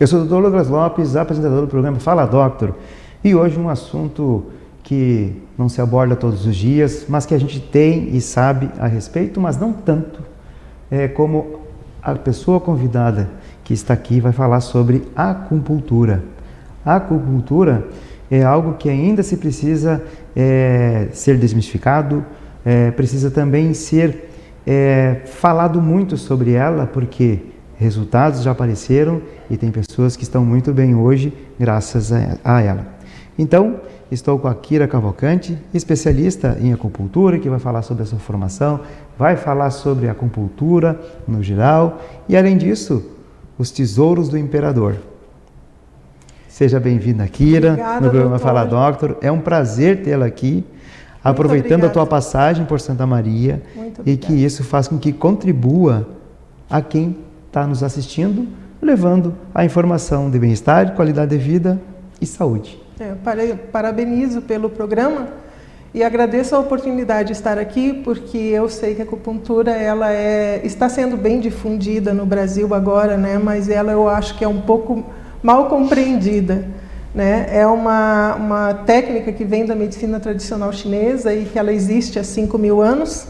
Eu sou o Dr. Douglas Lopes, apresentador do programa Fala Doctor, e hoje um assunto que não se aborda todos os dias, mas que a gente tem e sabe a respeito, mas não tanto, como a pessoa convidada que está aqui vai falar sobre acupuntura. A acupuntura é algo que ainda se precisa ser desmistificado, precisa também ser falado muito sobre ela, porque resultados já apareceram e tem pessoas que estão muito bem hoje graças a ela. Então, estou com a Kira Cavalcante, especialista em acupuntura, que vai falar sobre a sua formação, vai falar sobre a acupuntura no geral e, além disso, os tesouros do imperador. Seja bem-vinda, Kira, Obrigada, no programa doutor. Fala Doctor. É um prazer tê-la aqui, aproveitando a tua passagem por Santa Maria, e que isso faça com que contribua a quem está nos assistindo, levando a informação de bem-estar, qualidade de vida e saúde. Parabenizo pelo programa e agradeço a oportunidade de estar aqui, porque eu sei que a acupuntura está sendo bem difundida no Brasil agora, né? Mas eu acho que é um pouco mal compreendida, né? É uma técnica que vem da medicina tradicional chinesa e que ela existe há 5.000 anos.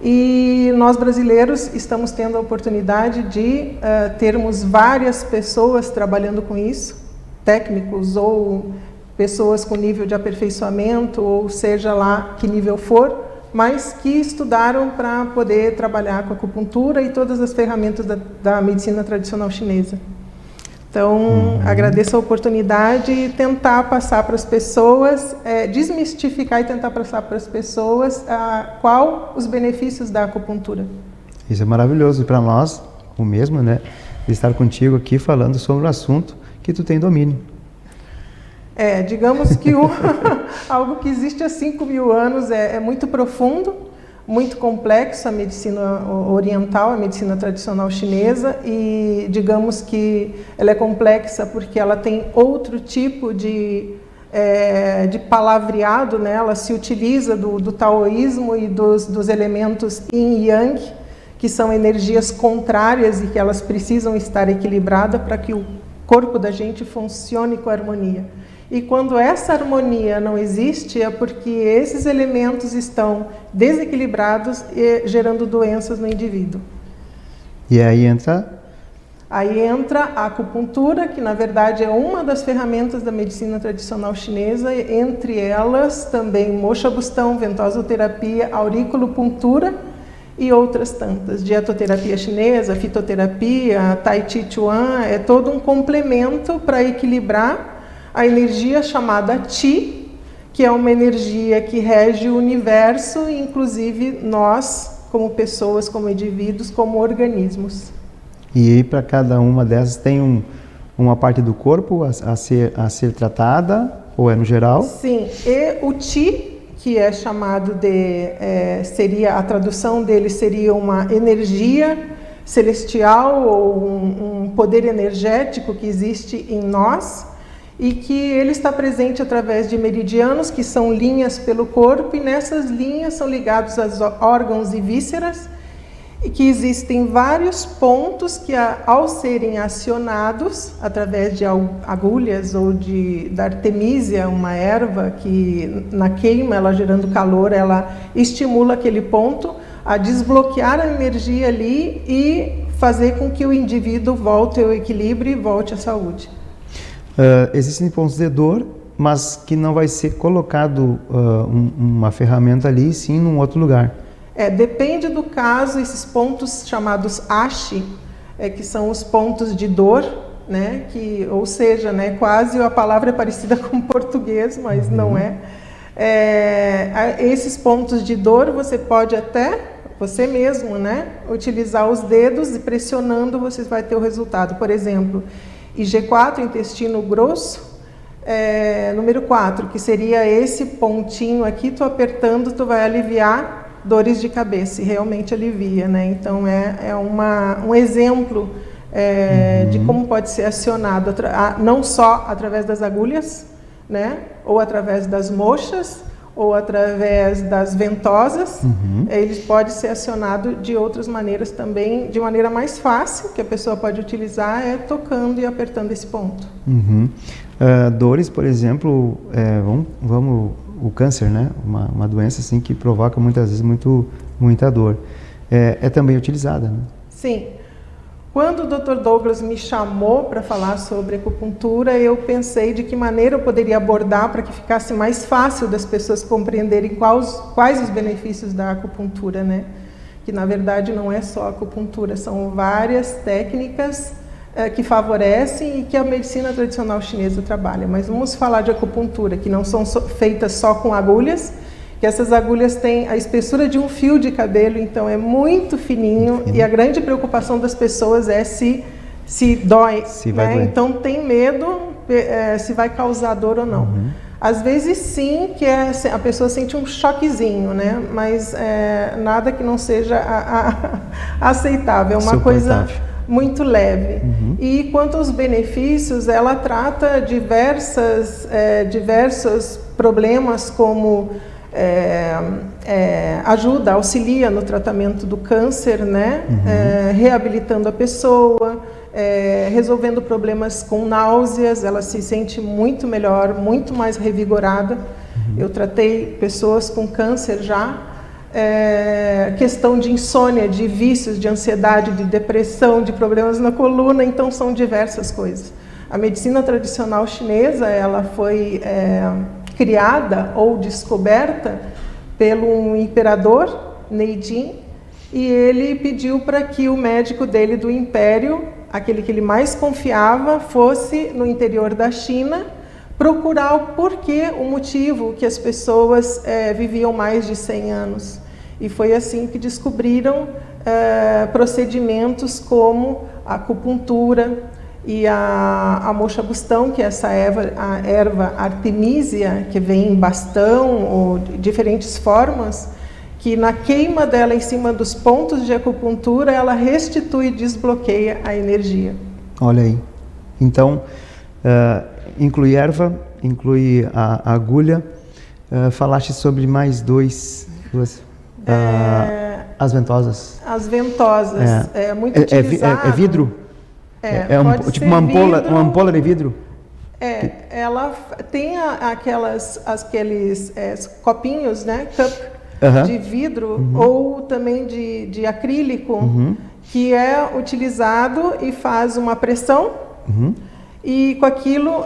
E nós brasileiros estamos tendo a oportunidade de termos várias pessoas trabalhando com isso, técnicos ou pessoas com nível de aperfeiçoamento, ou seja lá que nível for, mas que estudaram para poder trabalhar com acupuntura e todas as ferramentas da medicina tradicional chinesa. Então, agradeço a oportunidade e tentar passar para as pessoas, desmistificar e tentar passar para as pessoas qual os benefícios da acupuntura. Isso é maravilhoso para nós, o mesmo, né? De estar contigo aqui falando sobre um assunto que tu tem domínio. Digamos que algo que existe há 5.000 anos é muito profundo, muito complexo, a medicina oriental, a medicina tradicional chinesa, e digamos que ela é complexa porque ela tem outro tipo de palavreado, né? Ela se utiliza do taoísmo e dos elementos yin e yang, que são energias contrárias e que elas precisam estar equilibradas para que o corpo da gente funcione com harmonia. E quando essa harmonia não existe, é porque esses elementos estão desequilibrados e gerando doenças no indivíduo. E aí entra? Aí entra a acupuntura, que na verdade é uma das ferramentas da medicina tradicional chinesa, entre elas também moxa-bustão, ventosoterapia, auriculopuntura e outras tantas. Dietoterapia chinesa, fitoterapia, tai chi chuan, é todo um complemento para equilibrar a energia chamada Qi, que é uma energia que rege o universo, inclusive nós, como pessoas, como indivíduos, como organismos. E aí para cada uma dessas tem uma parte do corpo a ser tratada, ou é no geral? Sim, e o Qi, que é chamado a tradução dele seria uma energia celestial ou um poder energético que existe em nós, e que ele está presente através de meridianos, que são linhas pelo corpo, e nessas linhas são ligados aos órgãos e vísceras, e que existem vários pontos que, ao serem acionados através de agulhas ou da artemisia, uma erva que na queima, ela gerando calor, ela estimula aquele ponto a desbloquear a energia ali e fazer com que o indivíduo volte ao equilíbrio e volte à saúde. Existem pontos de dor, mas que não vai ser colocado uma ferramenta ali, sim, num outro lugar. Depende do caso, esses pontos chamados ashi, que são os pontos de dor, né? Ou seja, né, quase a palavra é parecida com português, mas não é. Esses pontos de dor você pode até, você mesmo, né, utilizar os dedos e pressionando você vai ter o resultado. Por exemplo, IG4, intestino grosso, número 4, que seria esse pontinho aqui, tu apertando, tu vai aliviar dores de cabeça, e realmente alivia, né? Então um exemplo de como pode ser acionado, não só através das agulhas, né? Ou através das moxas, ou através das ventosas. Ele pode ser acionado de outras maneiras também, de maneira mais fácil, que a pessoa pode utilizar é tocando e apertando esse ponto. Dores, por exemplo, o câncer, né? Uma doença assim que provoca muitas vezes muita dor. É também utilizada, né? Sim. Quando o Dr. Douglas me chamou para falar sobre acupuntura, eu pensei de que maneira eu poderia abordar para que ficasse mais fácil das pessoas compreenderem quais os benefícios da acupuntura, né? Que na verdade não é só acupuntura, são várias técnicas que favorecem e que a medicina tradicional chinesa trabalha. Mas vamos falar de acupuntura, que não são feitas só com agulhas, que essas agulhas têm a espessura de um fio de cabelo, então é muito fininho, e a grande preocupação das pessoas é se dói, né? Então tem medo se vai causar dor ou não. Às vezes sim, que a pessoa sente um choquezinho, né? Mas nada que não seja aceitável, é uma coisa muito leve. E quanto aos benefícios, ela trata diversos problemas, como auxilia no tratamento do câncer, né? Reabilitando a pessoa, resolvendo problemas com náuseas, ela se sente muito melhor, muito mais revigorada. Eu tratei pessoas com câncer já, questão de insônia, de vícios, de ansiedade, de depressão, de problemas na coluna, então são diversas coisas. A medicina tradicional chinesa, ela foi criada ou descoberta pelo imperador Neijin, e ele pediu para que o médico dele do império, aquele que ele mais confiava, fosse no interior da China procurar o porquê, o motivo que as pessoas viviam mais de 100 anos. E foi assim que descobriram procedimentos como a acupuntura, e a moxa-bustão, que é essa erva artemisia, que vem em bastão ou de diferentes formas, que na queima dela em cima dos pontos de acupuntura, ela restitui e desbloqueia a energia. Olha aí. Então, inclui erva, inclui a agulha. Falaste sobre mais duas. As ventosas. As ventosas. É muito utilizado. É vidro? Tipo uma ampola de vidro? Ela tem aqueles copinhos, né? Cup de vidro, ou também de acrílico, que é utilizado e faz uma pressão, e com aquilo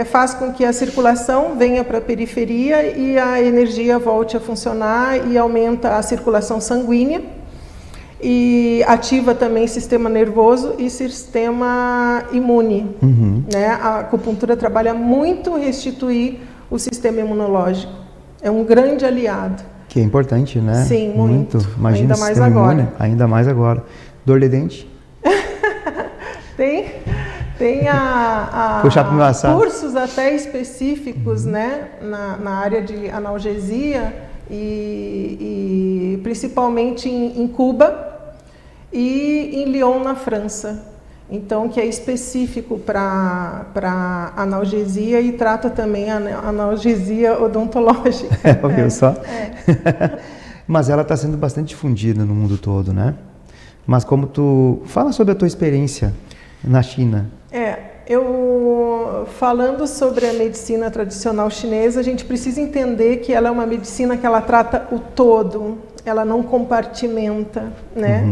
faz com que a circulação venha para a periferia e a energia volte a funcionar e aumenta a circulação sanguínea. E ativa também sistema nervoso e sistema imune. Né? A acupuntura trabalha muito em restituir o sistema imunológico. É um grande aliado. Que é importante, né? Sim, muito. Imagina, ainda mais agora. Imune, ainda mais agora. Dor de dente? Tem puxar pro meu assado. Cursos até específicos, né? Na área de analgesia e principalmente em Cuba e em Lyon, na França. Então, que é específico para analgesia e trata também a analgesia odontológica. Viu só? Mas ela está sendo bastante difundida no mundo todo, né? Mas como tu... Fala sobre a tua experiência na China. Eu falando sobre a medicina tradicional chinesa, a gente precisa entender que ela é uma medicina que ela trata o todo, ela não compartimenta, né?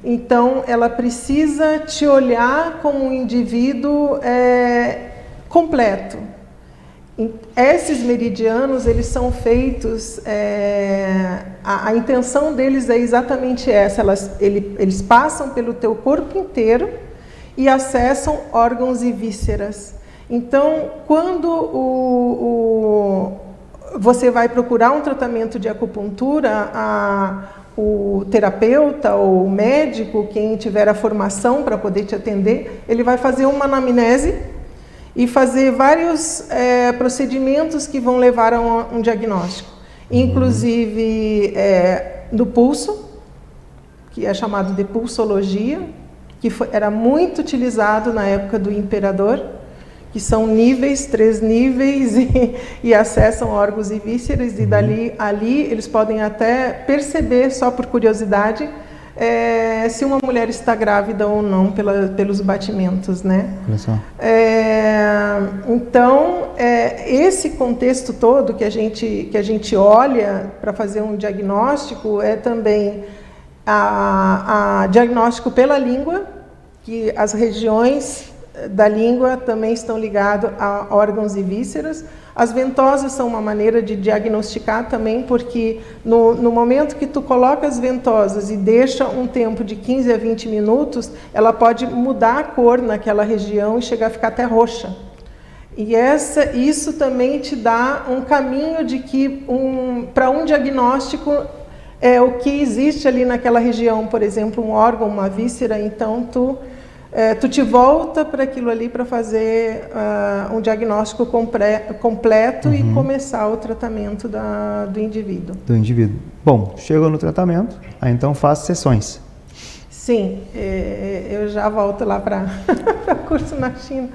Então, ela precisa te olhar como um indivíduo completo. Esses meridianos, eles são feitos, a intenção deles é exatamente essa, eles passam pelo teu corpo inteiro e acessam órgãos e vísceras. Então, quando você vai procurar um tratamento de acupuntura, o terapeuta ou o médico, quem tiver a formação para poder te atender, ele vai fazer uma anamnese e fazer vários procedimentos que vão levar a um diagnóstico. Inclusive do pulso, que é chamado de pulsologia, que era muito utilizado na época do imperador, que são níveis, 3 níveis, e acessam órgãos e vísceras, e ali eles podem até perceber, só por curiosidade, se uma mulher está grávida ou não pelos batimentos, né? Olha só. Então, esse contexto todo que a gente olha para fazer um diagnóstico é também a diagnóstico pela língua, que as regiões da língua também estão ligadas a órgãos e vísceras. As ventosas são uma maneira de diagnosticar também, porque no momento que tu coloca as ventosas e deixa um tempo de 15 a 20 minutos, ela pode mudar a cor naquela região e chegar a ficar até roxa. E isso também te dá um caminho de que para um diagnóstico o que existe ali naquela região, por exemplo, um órgão, uma víscera, então tu te volta para aquilo ali para fazer um diagnóstico completo e começar o tratamento do indivíduo. Bom, chegou no tratamento, aí então faz sessões. Sim, eu já volto lá para o curso na China.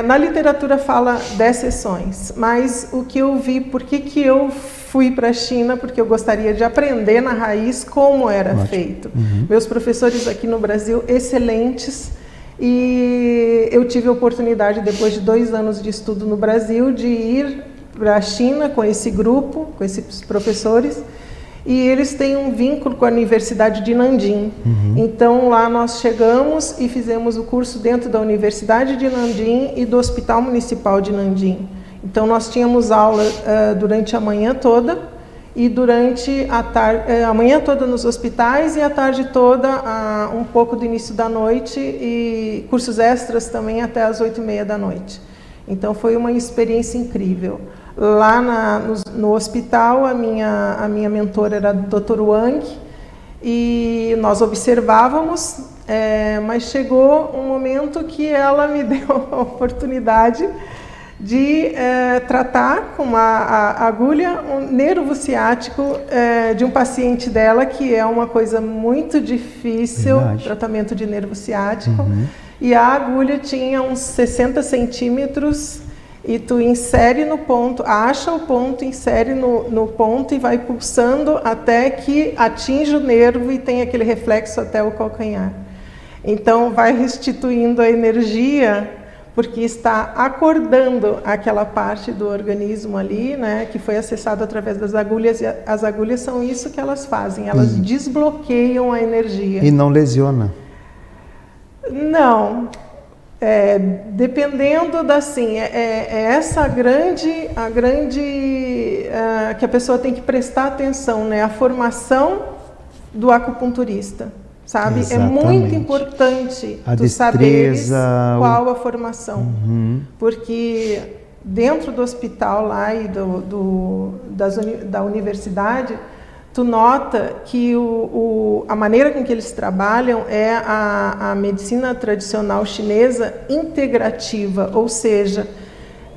Na literatura fala 10 sessões, mas o que eu vi, por que eu fui para a China? Porque eu gostaria de aprender na raiz como era feito. Meus professores aqui no Brasil, excelentes, e eu tive a oportunidade, depois de 2 anos de estudo no Brasil, de ir para a China com esse grupo, com esses professores, e eles têm um vínculo com a Universidade de Nanjing. Então lá nós chegamos e fizemos o curso dentro da Universidade de Nanjing e do Hospital Municipal de Nanjing. Então nós tínhamos aula durante a manhã toda e durante a tarde, a manhã toda nos hospitais e a tarde toda um pouco do início da noite, e cursos extras também até as 8h30 da noite. Então foi uma experiência incrível. Lá no hospital, a minha mentora era a Dr. Wang, e nós observávamos, mas chegou um momento que ela me deu a oportunidade de tratar com uma agulha um nervo ciático de um paciente dela, que é uma coisa muito difícil, tratamento de nervo ciático, e a agulha tinha uns 60 centímetros, e tu insere no ponto, acha o ponto, insere no ponto e vai pulsando até que atinge o nervo e tem aquele reflexo até o calcanhar. Então vai restituindo a energia, porque está acordando aquela parte do organismo ali, né, que foi acessado através das agulhas, e as agulhas são isso que elas fazem, elas desbloqueiam a energia. E não lesiona? Não. Dependendo da, assim, essa a grande que a pessoa tem que prestar atenção, né? A formação do acupunturista, sabe? Exatamente. É muito importante tu saberes qual a formação, porque dentro do hospital lá e da universidade, tu nota que a maneira com que eles trabalham é a medicina tradicional chinesa integrativa, ou seja,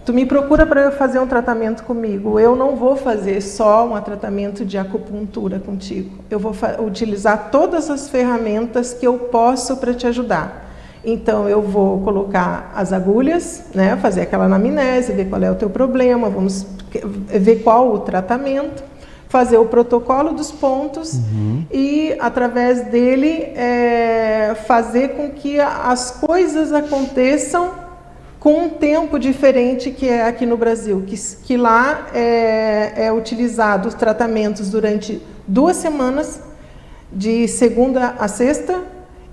tu me procura para eu fazer um tratamento comigo, eu não vou fazer só um tratamento de acupuntura contigo, eu vou utilizar todas as ferramentas que eu posso para te ajudar. Então eu vou colocar as agulhas, né, fazer aquela anamnese, ver qual é o teu problema, vamos ver qual o tratamento, fazer o protocolo dos pontos e, através dele, fazer com que as coisas aconteçam com um tempo diferente que é aqui no Brasil, que lá é utilizado os tratamentos durante 2 semanas, de segunda a sexta,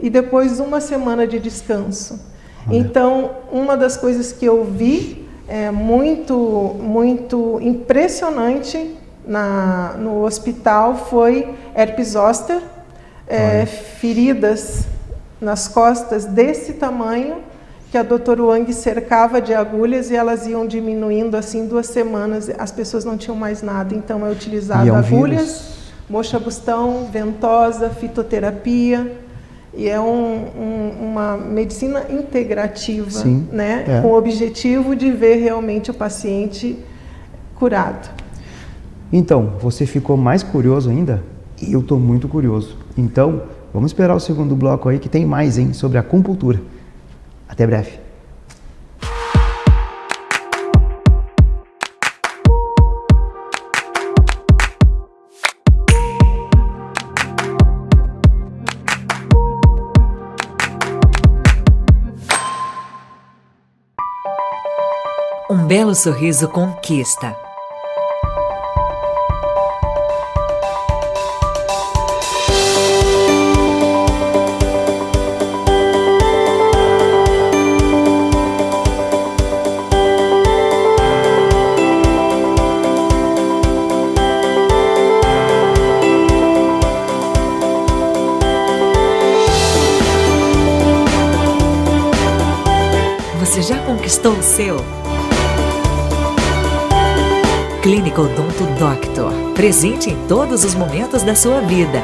e depois 1 semana de descanso. Então, uma das coisas que eu vi muito, muito impressionante no hospital foi herpes zoster, feridas nas costas desse tamanho, que a Dr. Wang cercava de agulhas e elas iam diminuindo assim 2 semanas, as pessoas não tinham mais nada, então é utilizado agulhas, moxa-bustão, ventosa, fitoterapia, e é uma medicina integrativa, sim, né? Com o objetivo de ver realmente o paciente curado. Então, você ficou mais curioso ainda? Eu estou muito curioso. Então, vamos esperar o segundo bloco aí, que tem mais, hein, sobre acupuntura. Até breve. Um belo sorriso conquista. Você já conquistou o seu? Clínica Odonto Doctor. Presente em todos os momentos da sua vida.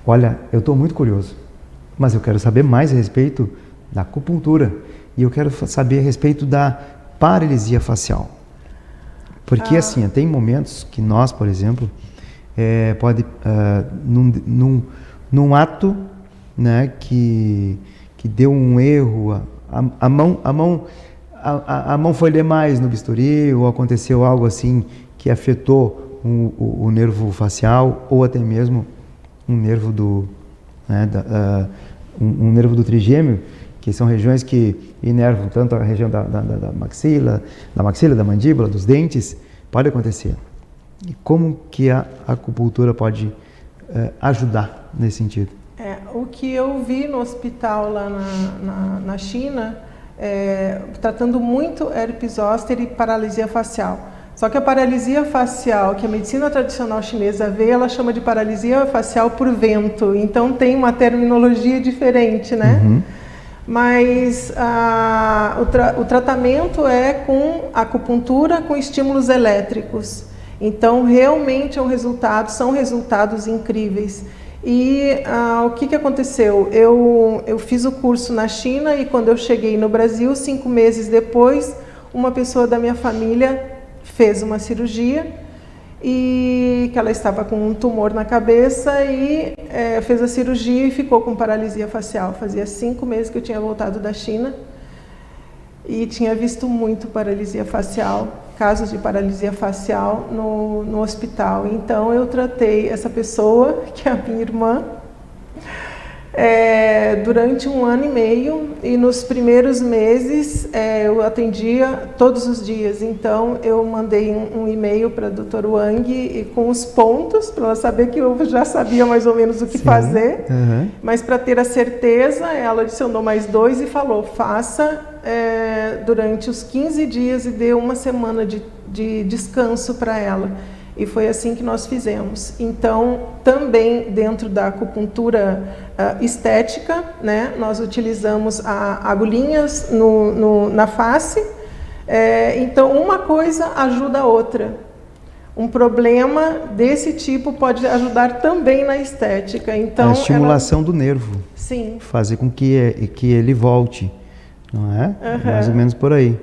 Olha, eu estou muito curioso, mas eu quero saber mais a respeito da acupuntura e eu quero saber a respeito da paralisia facial. Porque assim, tem momentos que nós, por exemplo, num ato, né, que deu um erro, a mão foi demais no bisturi, ou aconteceu algo assim que afetou o nervo facial, ou até mesmo um nervo um nervo do trigêmeo, que são regiões que inervam tanto a região da maxila, da mandíbula, dos dentes. Pode acontecer. E como que a acupuntura pode ajudar nesse sentido? O que eu vi no hospital lá na China, tratando muito herpes zoster e paralisia facial. Só que a paralisia facial, que a medicina tradicional chinesa vê, ela chama de paralisia facial por vento. Então tem uma terminologia diferente, né? Uhum. Mas o tratamento é com acupuntura com estímulos elétricos. Então realmente são resultados incríveis. E o que aconteceu? Eu fiz o curso na China e quando eu cheguei no Brasil, 5 meses depois, uma pessoa da minha família fez uma cirurgia e que ela estava com um tumor na cabeça e fez a cirurgia e ficou com paralisia facial. Fazia 5 meses que eu tinha voltado da China e tinha visto muito paralisia facial, casos de paralisia facial no hospital. Então eu tratei essa pessoa, que é a minha irmã, durante 1 ano e meio, e nos primeiros meses eu atendia todos os dias. Então eu mandei um e-mail para a Dr. Wang com os pontos, para ela saber que eu já sabia mais ou menos o que fazer. Uhum. Mas para ter a certeza, ela adicionou mais 2 e falou: faça durante os 15 dias e dê 1 semana de descanso para ela. E foi assim que nós fizemos. Então, também dentro da acupuntura estética, né, nós utilizamos agulhinhas na face. Então, uma coisa ajuda a outra. Um problema desse tipo pode ajudar também na estética. Então, a estimulação do nervo. Sim. Fazer com que ele volte, não é? Uhum. Mais ou menos por aí.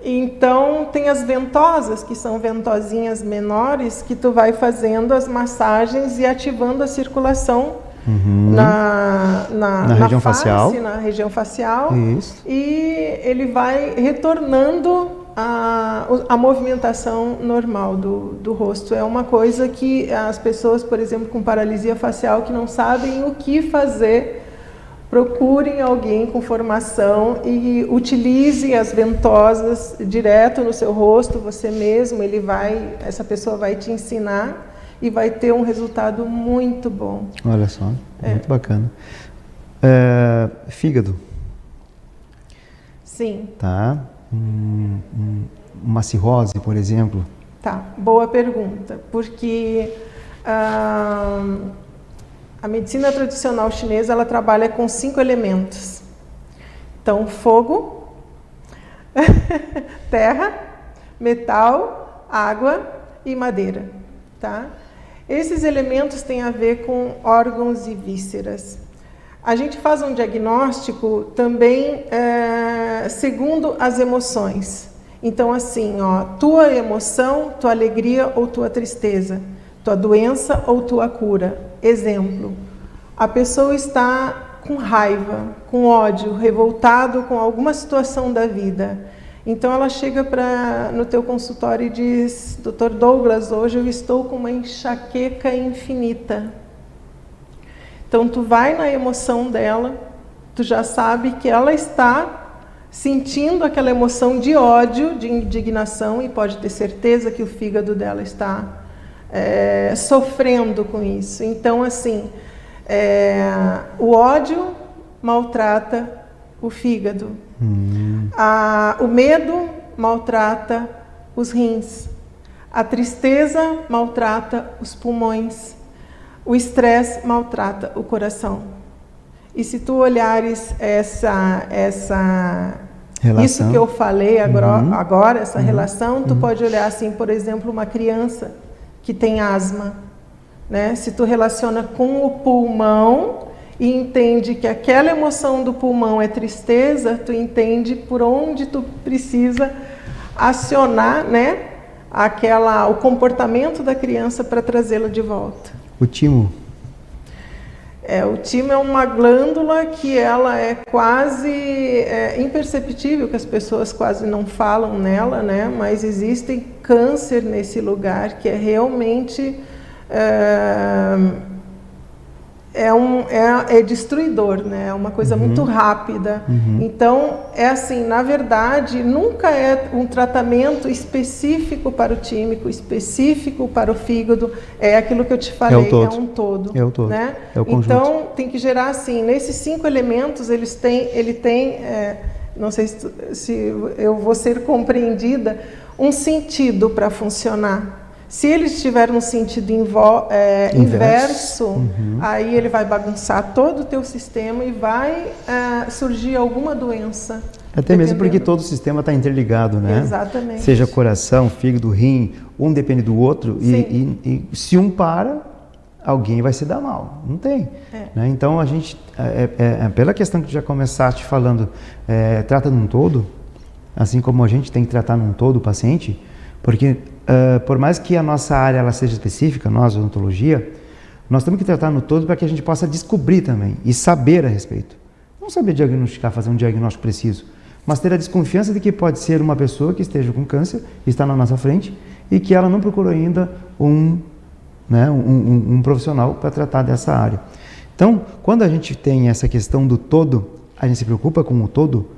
Então, tem as ventosas, que são ventosinhas menores, que tu vai fazendo as massagens e ativando a circulação na região face, facial. Na região facial. Isso. E ele vai retornando a movimentação normal do rosto. É uma coisa que as pessoas, por exemplo, com paralisia facial, que não sabem o que fazer, procurem alguém com formação e utilize as ventosas direto no seu rosto, você mesmo. Essa pessoa vai te ensinar e vai ter um resultado muito bom. Olha só, muito bacana. Fígado. Sim. Tá. Uma cirrose, por exemplo. Tá, boa pergunta, porque a medicina tradicional chinesa, ela trabalha com 5 elementos. Então, fogo, terra, metal, água e madeira, tá? Esses elementos têm a ver com órgãos e vísceras. A gente faz um diagnóstico também segundo as emoções. Então, assim, tua emoção, tua alegria ou tua tristeza, tua doença ou tua cura. Exemplo, a pessoa está com raiva, com ódio, revoltado com alguma situação da vida. Então ela chega no teu consultório e diz: Dr. Douglas, hoje eu estou com uma enxaqueca infinita. Então tu vai na emoção dela, tu já sabe que ela está sentindo aquela emoção de ódio, de indignação, e pode ter certeza que o fígado dela está sofrendo com isso. Então, assim, o ódio maltrata o fígado. O medo maltrata os rins. A tristeza maltrata os pulmões. O estresse maltrata o coração. E se tu olhares isso que eu falei agora, essa relação, tu pode olhar assim, por exemplo, uma criança que tem asma, né? Se tu relaciona com o pulmão e entende que aquela emoção do pulmão é tristeza, tu entende por onde tu precisa acionar, né, o comportamento da criança para trazê-la de volta. O timo. O timo é uma glândula que ela é quase imperceptível, que as pessoas quase não falam nela, né? Mas existe câncer nesse lugar que é realmente é destruidor, né? É uma coisa muito rápida. Então, assim, na verdade, nunca é um tratamento específico para o tímico, específico para o fígado. É aquilo que eu te falei, é um todo. É o todo, né? É o conjunto. Então, tem que gerar assim, nesses 5 elementos, ele tem, não sei se eu vou ser compreendida, um sentido para funcionar. Se ele estiver num sentido inverso, aí ele vai bagunçar todo o teu sistema e vai surgir alguma doença. Até mesmo porque todo o sistema está interligado, né? Exatamente. Seja coração, fígado, rim, um depende do outro. E se um para, alguém vai se dar mal. Não tem. Né? Então, a gente, pela questão que tu já começaste falando, trata num todo, assim como a gente tem que tratar num todo o paciente, porque por mais que a nossa área ela seja específica, nós, odontologia, nós temos que tratar no todo para que a gente possa descobrir também e saber a respeito. Não saber diagnosticar, fazer um diagnóstico preciso, mas ter a desconfiança de que pode ser uma pessoa que esteja com câncer, está na nossa frente e que ela não procurou ainda um profissional para tratar dessa área. Então, quando a gente tem essa questão do todo, a gente se preocupa com o todo,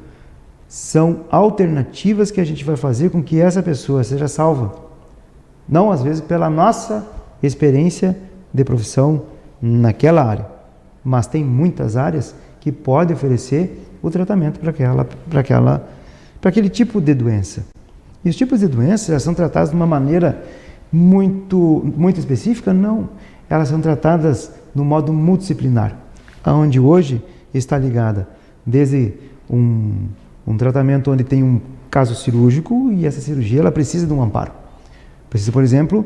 são alternativas que a gente vai fazer com que essa pessoa seja salva. Não, às vezes, pela nossa experiência de profissão naquela área, mas tem muitas áreas que podem oferecer o tratamento para aquele tipo de doença. E os tipos de doenças já são tratados de uma maneira muito específica? Não. Elas são tratadas no modo multidisciplinar, onde hoje está ligada desde um tratamento onde tem um caso cirúrgico e essa cirurgia ela precisa de um amparo. Precisa, por exemplo,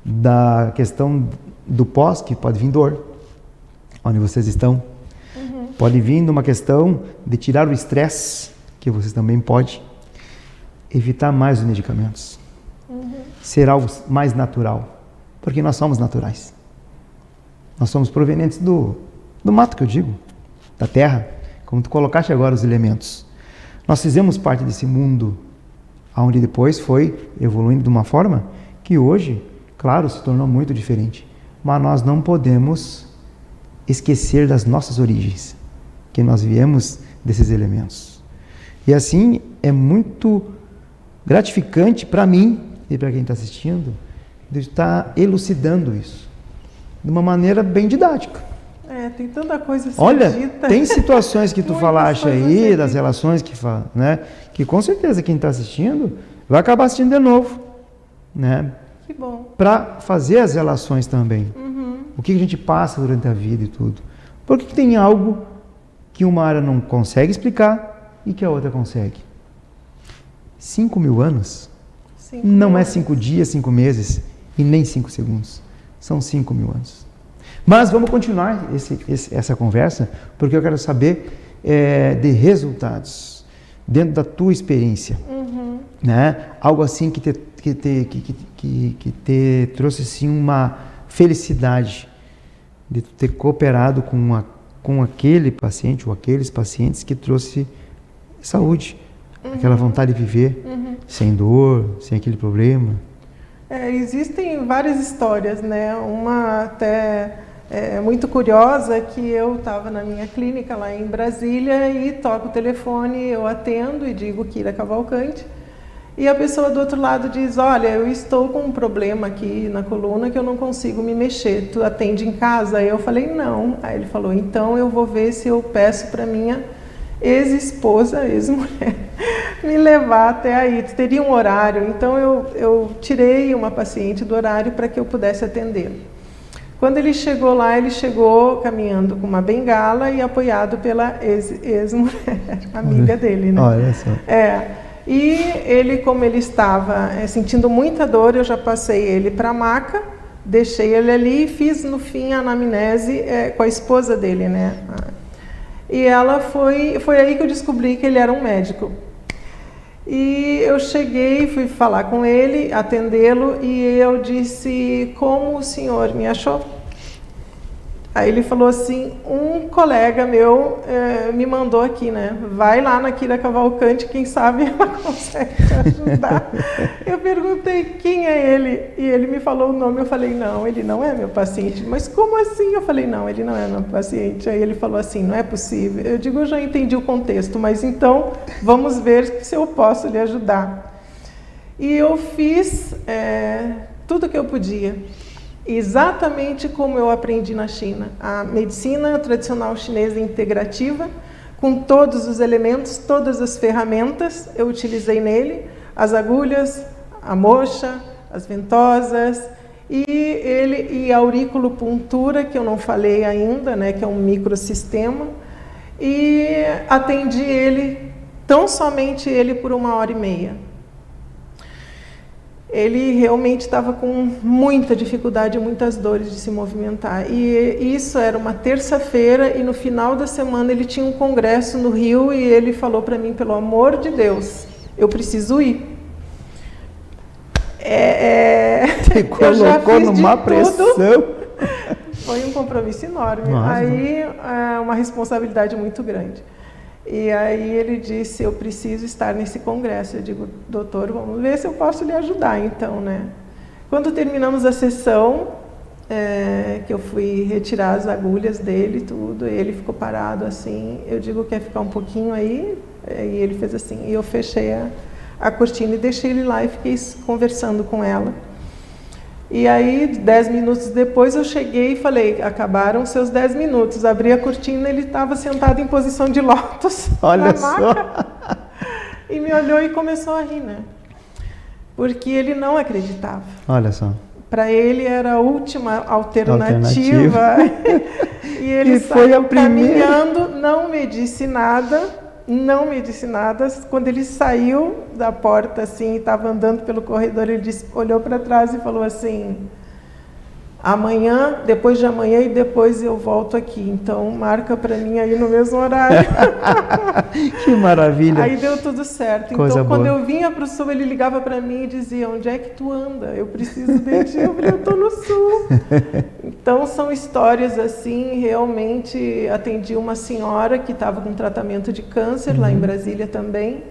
da questão do pós, que pode vir dor, onde vocês estão. Pode vir de uma questão de tirar o estresse, que vocês também podem. Evitar mais os medicamentos. Ser algo mais natural, porque nós somos naturais. Nós somos provenientes do mato, que eu digo, da terra, como tu colocaste agora os elementos. Nós fizemos parte desse mundo, onde depois foi evoluindo de uma forma que hoje, claro, se tornou muito diferente. Mas nós não podemos esquecer das nossas origens, que nós viemos desses elementos. E assim, é muito gratificante para mim e para quem está assistindo, de estar elucidando isso, de uma maneira bem didática. Tem tanta coisa a ser Olha, dita. tem situações que tu falaste aí, das relações que com certeza quem está assistindo vai acabar assistindo de novo, né? Que bom. Para fazer as relações também. O que a gente passa durante a vida e tudo. Porque tem algo que uma área não consegue explicar e que a outra consegue. 5.000 anos não é 5 dias, 5 meses e nem 5 segundos. São 5.000 anos. Mas vamos continuar essa conversa, porque eu quero saber de resultados dentro da tua experiência, né? Algo assim que te trouxe assim uma felicidade de ter cooperado com com aquele paciente ou aqueles pacientes que trouxe saúde, aquela vontade de viver sem dor, sem aquele problema. Existem várias histórias, né? Uma até muito curiosa, que eu estava na minha clínica lá em Brasília e toco o telefone, eu atendo e digo Kira Cavalcante. E a pessoa do outro lado diz, olha, eu estou com um problema aqui na coluna que eu não consigo me mexer, tu atende em casa? Aí eu falei, não. Aí ele falou, então eu vou ver se eu peço para minha ex-esposa, ex-mulher, me levar até aí. Tu teria um horário? Então eu tirei uma paciente do horário para que eu pudesse atendê-lo. Quando ele chegou lá, ele chegou caminhando com uma bengala e apoiado pela ex-mulher, amiga dele, né? Olha só. E ele, como ele estava sentindo muita dor, eu já passei ele para a maca, deixei ele ali e fiz no fim a anamnese com a esposa dele, né? E ela foi aí que eu descobri que ele era um médico. E eu cheguei, fui falar com ele, atendê-lo, e eu disse, como o senhor me achou? Aí ele falou assim, um colega meu me mandou aqui, né? Vai lá na Kira Cavalcante, quem sabe ela consegue te ajudar. Eu perguntei quem é ele, e ele me falou o nome. Eu falei, não, ele não é meu paciente. Mas como assim? Eu falei, não, ele não é meu paciente. Aí ele falou assim, não é possível. Eu digo, eu já entendi o contexto, mas então vamos ver se eu posso lhe ajudar. E eu fiz tudo o que eu podia. Exatamente como eu aprendi na China, a medicina tradicional chinesa integrativa, com todos os elementos, todas as ferramentas, eu utilizei nele, as agulhas, a moxa, as ventosas, e a auriculopuntura, que eu não falei ainda, né, que é um microsistema, e atendi ele, tão somente ele, por 1h30. Ele realmente estava com muita dificuldade, muitas dores de se movimentar. E isso era uma terça-feira, e no final da semana ele tinha um congresso no Rio, e ele falou para mim, pelo amor de Deus, eu preciso ir. Te colocou numa pressão. Foi um compromisso enorme. Nossa. Aí, uma responsabilidade muito grande. E aí ele disse, eu preciso estar nesse congresso. Eu digo, doutor, vamos ver se eu posso lhe ajudar, então, né? Quando terminamos a sessão, que eu fui retirar as agulhas dele e tudo, ele ficou parado assim, eu digo, quer ficar um pouquinho aí? E ele fez assim, e eu fechei a cortina e deixei ele lá e fiquei conversando com ela. E aí, 10 minutos depois, eu cheguei e falei, acabaram seus 10 minutos. Abri a cortina, ele estava sentado em posição de lótus na maca. E me olhou e começou a rir, né? Porque ele não acreditava. Olha só. Para ele era a última alternativa. E ele saiu caminhando, não me disse nada. Quando ele saiu da porta, assim, estava andando pelo corredor, ele olhou para trás e falou assim, amanhã, depois de amanhã e depois eu volto aqui, então marca para mim aí no mesmo horário. Que maravilha. Aí deu tudo certo. Coisa então, quando boa. eu vinha para o sul, ele ligava para mim e dizia, onde é que tu anda? Eu preciso de ti. Eu falei, eu estou no sul. Então, são histórias assim, realmente atendi uma senhora que estava com tratamento de câncer, lá em Brasília também,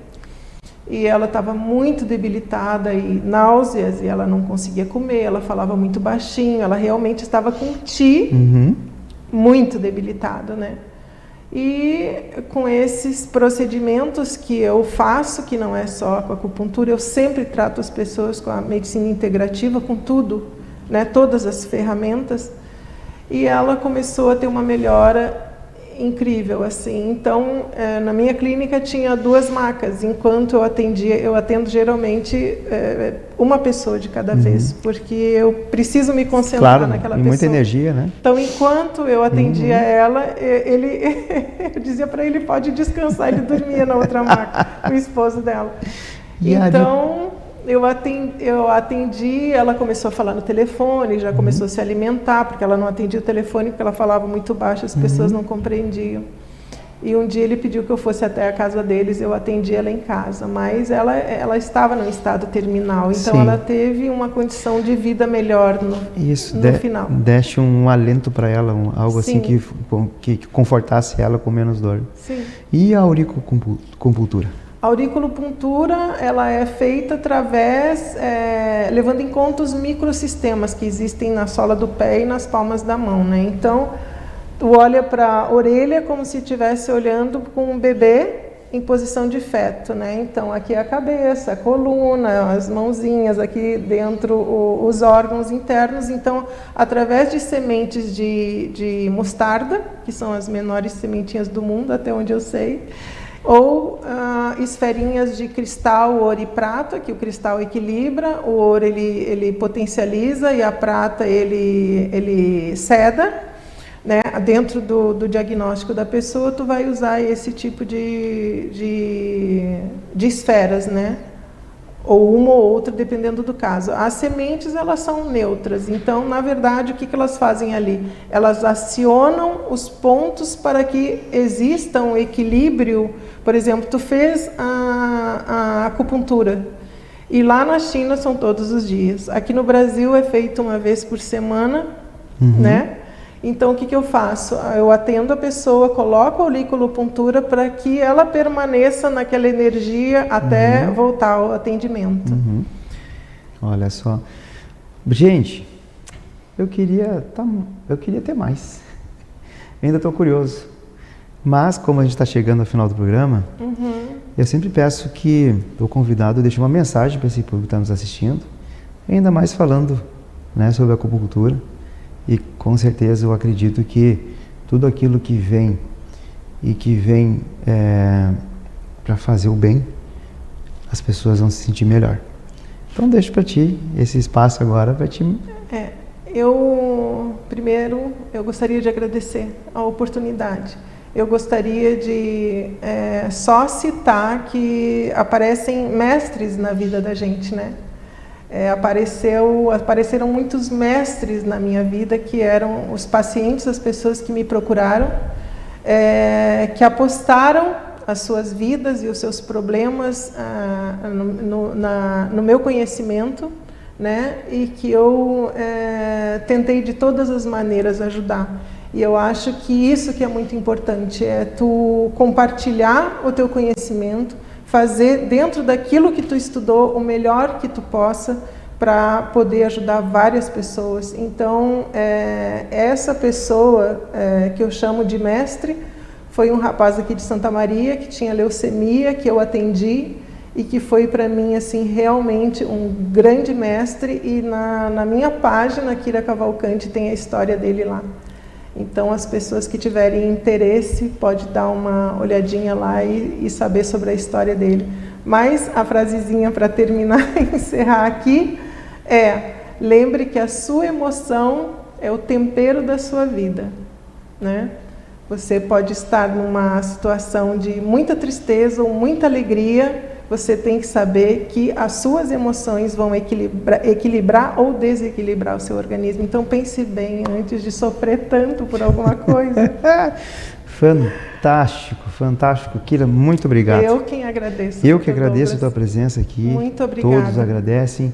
e ela estava muito debilitada e náuseas, e ela não conseguia comer, ela falava muito baixinho, ela realmente estava com muito debilitada, né? E com esses procedimentos que eu faço, que não é só com a acupuntura, eu sempre trato as pessoas com a medicina integrativa, com tudo, né, todas as ferramentas, e ela começou a ter uma melhora incrível, assim. Então, na minha clínica tinha 2 macas, enquanto eu atendo geralmente uma pessoa de cada vez, porque eu preciso me concentrar naquela pessoa. Muita energia, né? Então, enquanto eu atendia ela, eu dizia para ele, pode descansar, ele dormia na outra maca, o esposo dela. Então, eu atendi, ela começou a falar no telefone, já começou a se alimentar, porque ela não atendia o telefone, porque ela falava muito baixo, as pessoas não compreendiam. E um dia ele pediu que eu fosse até a casa deles, eu atendi ela em casa, mas ela estava num estado terminal, então Sim. ela teve uma condição de vida melhor no final. Deste um alento para ela, algo Sim. assim que confortasse ela com menos dor. Sim. E a auriculopuntura? A auriculopuntura, ela é feita através, levando em conta os microsistemas que existem na sola do pé e nas palmas da mão, né? Então, tu olha para a orelha como se estivesse olhando com um bebê em posição de feto, né? Então, aqui é a cabeça, a coluna, as mãozinhas, aqui dentro os órgãos internos. Então, através de sementes de mostarda, que são as menores sementinhas do mundo, até onde eu sei, ou esferinhas de cristal, ouro e prata, que o cristal equilibra, o ouro ele potencializa e a prata ele ceda. Né? Dentro do diagnóstico da pessoa, tu vai usar esse tipo de esferas, né? Ou uma ou outra, dependendo do caso. As sementes, elas são neutras, então, na verdade, o que elas fazem ali? Elas acionam os pontos para que exista um equilíbrio. Por exemplo, tu fez a acupuntura, e lá na China são todos os dias. Aqui no Brasil é feito uma vez por semana, né? Então, o que eu faço? Eu atendo a pessoa, coloco a auriculopuntura para que ela permaneça naquela energia até voltar ao atendimento. Olha só. Gente, eu queria ter mais. Eu ainda estou curioso. Mas, como a gente está chegando ao final do programa, eu sempre peço que o convidado deixe uma mensagem para esse público que está nos assistindo, ainda mais falando, né, sobre a acupuntura. E com certeza eu acredito que tudo aquilo que vem para fazer o bem, as pessoas vão se sentir melhor. Então deixo para ti esse espaço agora para ti. Primeiro eu gostaria de agradecer a oportunidade. Eu gostaria de só citar que aparecem mestres na vida da gente, né? Apareceram muitos mestres na minha vida, que eram os pacientes, as pessoas que me procuraram, que apostaram as suas vidas e os seus problemas no meu conhecimento, né? E que eu tentei de todas as maneiras ajudar. E eu acho que isso que é muito importante, é tu compartilhar o teu conhecimento, fazer dentro daquilo que tu estudou o melhor que tu possa para poder ajudar várias pessoas. Então, essa pessoa que eu chamo de mestre foi um rapaz aqui de Santa Maria que tinha leucemia, que eu atendi e que foi para mim assim realmente um grande mestre, e na minha página, Kira Cavalcante, tem a história dele lá. Então, as pessoas que tiverem interesse, pode dar uma olhadinha lá e saber sobre a história dele. Mas a frasezinha para terminar e encerrar aqui lembre que a sua emoção é o tempero da sua vida, né? Você pode estar numa situação de muita tristeza ou muita alegria, você tem que saber que as suas emoções vão equilibrar ou desequilibrar o seu organismo. Então pense bem antes de sofrer tanto por alguma coisa. Fantástico, fantástico. Kira, muito obrigado. Eu quem agradeço. Eu que agradeço a tua presença aqui. Muito obrigada. Todos agradecem.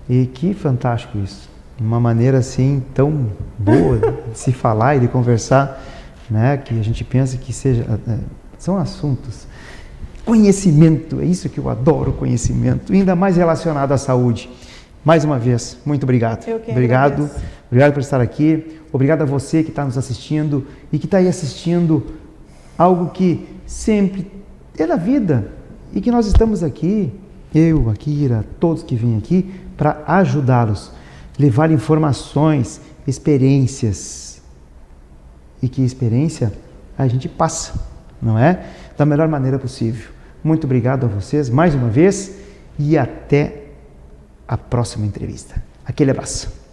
E que fantástico isso. Uma maneira assim tão boa de se falar e de conversar, né? Que a gente pensa que são assuntos. Conhecimento, é isso que eu adoro, conhecimento, ainda mais relacionado à saúde. Mais uma vez, muito obrigado. Eu que obrigado por estar aqui. Obrigado a você que está nos assistindo e que está aí assistindo algo que sempre é da vida e que nós estamos aqui, eu, a Kira, todos que vêm aqui, para ajudá-los, levar informações, experiências. E que experiência a gente passa, não é? Da melhor maneira possível. Muito obrigado a vocês mais uma vez e até a próxima entrevista. Aquele abraço.